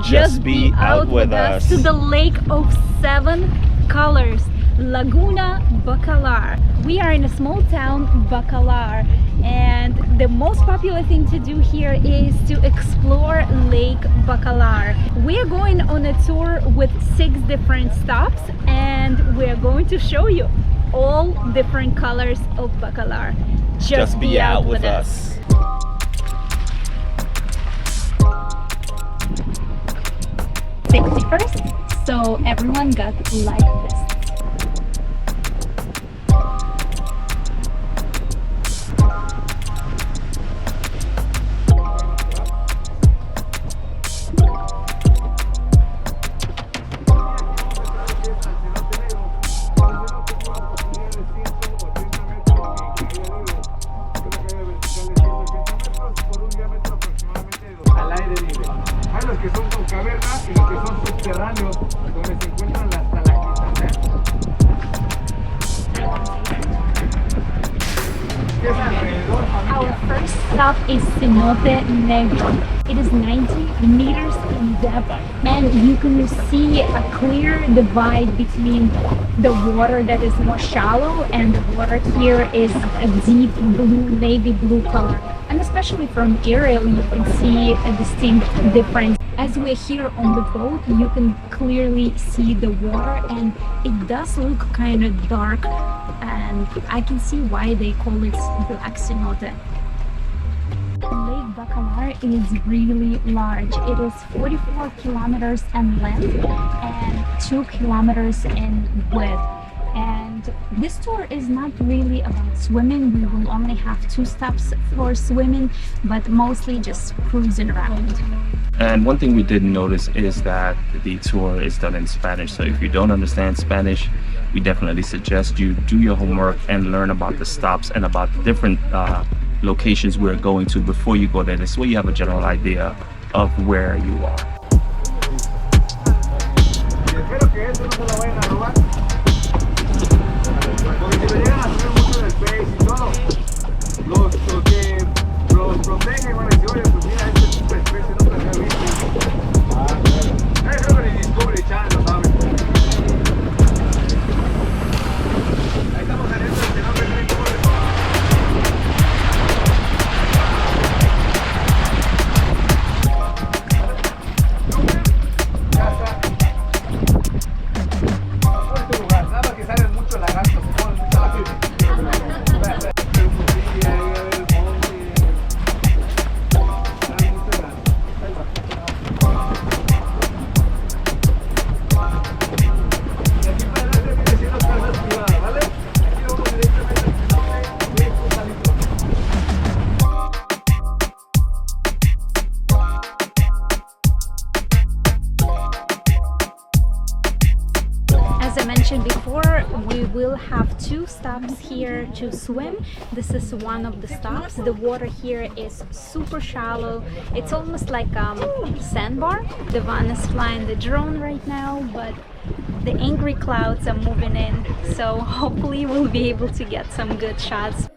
Just be out with us to the lake of 7 colors, Laguna Bacalar. We are in a small town, Bacalar, and the most popular thing to do here is to explore Lake Bacalar. We are going on a tour with 6 different stops, and we are going to show you all different colors of Bacalar. Just be out with us. Safety first, so everyone got life vests. Los que son con caverna y los que son subterráneos, donde se encuentran las estalactitas. ¿Qué es alrededor, familia? Our first stop is Cenote Negro. It is 90 meters in depth, and you can see a clear divide between the water that is more shallow and the water here is a deep blue, navy blue color. And especially from aerial, you can see a distinct difference. As we're here on the boat, you can clearly see the water, and it does look kind of dark, and I can see why they call it Black Cenote. Lake Bacalar is really large. It is 44 kilometers in length and 2 kilometers in width. And this tour is not really about swimming. We will only have 2 stops for swimming, but mostly just cruising around. And one thing we did notice is that the tour is done in Spanish. So if you don't understand Spanish, we definitely suggest you do your homework and learn about the stops and about the different locations we're going to before you go there. This way you have a general idea of where you are. Espero que eso no se lo vayan a robar. Porque si lo llegan a subir mucho del Face y todo, los que los protegen van a decir, oye, pues mira, este tipo de especie nunca se ha visto. Creo que ni Discovery Channel lo sabe. Ahí estamos saliendo del Cenote Negro. Ya está. Este lugar, nada más que salen muchos lagartos, se ponen mucho la gente. As I mentioned before, we will have 2 stops here to swim. This is one of the stops. The water here is super shallow. It's almost like sandbar. Devon is flying the drone right now, but the angry clouds are moving in, so hopefully we'll be able to get some good shots.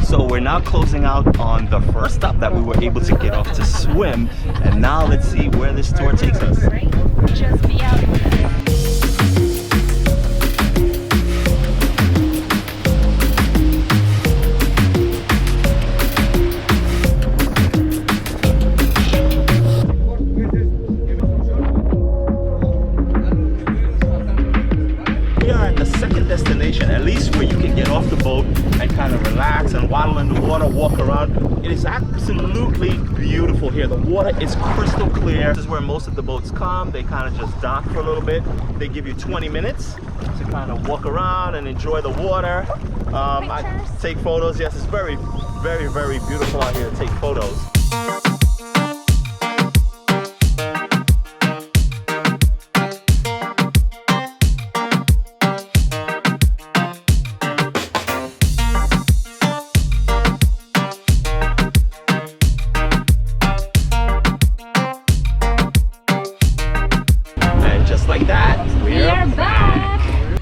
So we're now closing out on the first stop that we were able to get off to swim, and now let's see where this tour takes us. Just be out with us. We are at the second destination, at least where you can get off off the boat and kind of relax and waddle in the water, walk around. It is absolutely beautiful here. The water is crystal clear. This is where most of the boats come. They kind of just dock for a little bit. They give you 20 minutes to kind of walk around and enjoy the water. I take photos. Yes, it's very, very, very beautiful out here to take photos. Like that, we are back.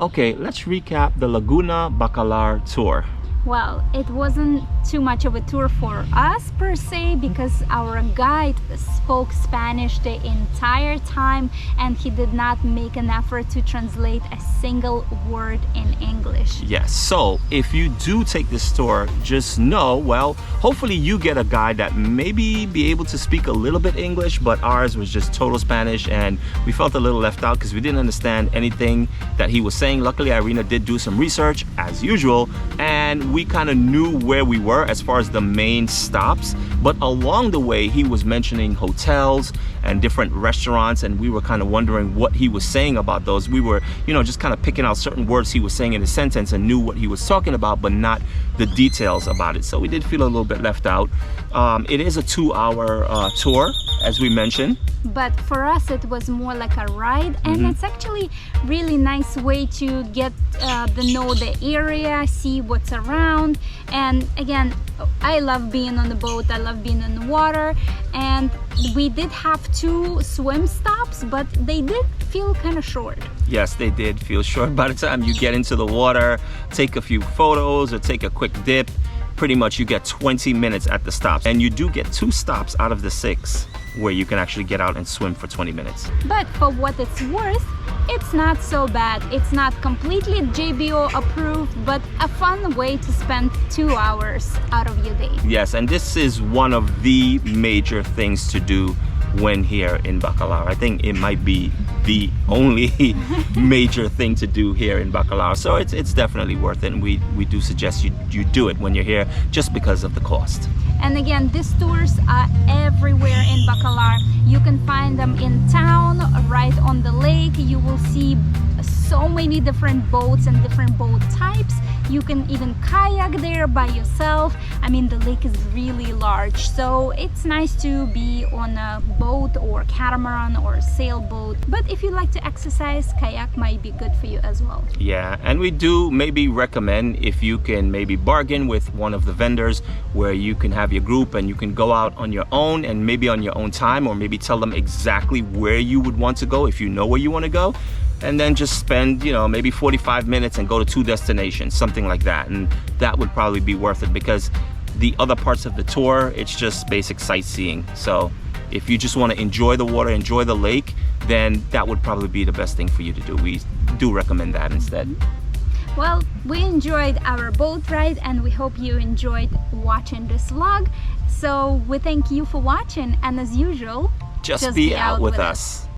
Okay, let's recap the Laguna Bacalar tour. Well, it wasn't too much of a tour for us per se, because our guide spoke Spanish the entire time and he did not make an effort to translate a single word in English. Yes, so if you do take this tour, just know, well, hopefully you get a guide that maybe be able to speak a little bit English, but ours was just total Spanish and we felt a little left out because we didn't understand anything that he was saying. Luckily, Irina did do some research as usual, and we kind of knew where we were as far as the main stops, but along the way he was mentioning hotels and different restaurants, and we were kind of wondering what he was saying about those. We were, just kind of picking out certain words he was saying in a sentence and knew what he was talking about, but not the details about it. So we did feel a little bit left out. It is a 2-hour tour, as we mentioned. But for us, it was more like a ride, and it's actually really nice way to get to know the area, see what's around. And again, I love being on the boat, I love being in the water, and we did have 2 swim stops, but they did feel kind of short. Yes, they did feel short. By the time you get into the water, take a few photos or take a quick dip, pretty much you get 20 minutes at the stops, and you do get 2 stops out of the 6 where you can actually get out and swim for 20 minutes. But for what it's worth, it's not so bad. It's not completely JBO approved, but a fun way to spend 2 hours out of your day. Yes, and this is one of the major things to do when here in Bacalar. I think it might be the only major thing to do here in Bacalar. So it's definitely worth it, and we do suggest you do it when you're here just because of the cost. And again, these tours are everywhere in Bacalar. You can find them in town, right on the lake. You will see so many different boats and different boat types. You can even kayak there by yourself. I mean, the lake is really large, so it's nice to be on a boat or catamaran or sailboat. But if you like to exercise, kayak might be good for you as well. Yeah, and we do maybe recommend if you can maybe bargain with one of the vendors where you can have your group and you can go out on your own and maybe on your own time, or maybe tell them exactly where you would want to go if you know where you want to go, and then just spend maybe 45 minutes and go to 2 destinations, something like that. And that would probably be worth it, because the other parts of the tour, it's just basic sightseeing. So if you just want to enjoy the water, enjoy the lake, then that would probably be the best thing for you to do. We do recommend that instead. Well, we enjoyed our boat ride and we hope you enjoyed watching this vlog. So we thank you for watching, and as usual, just be out with us.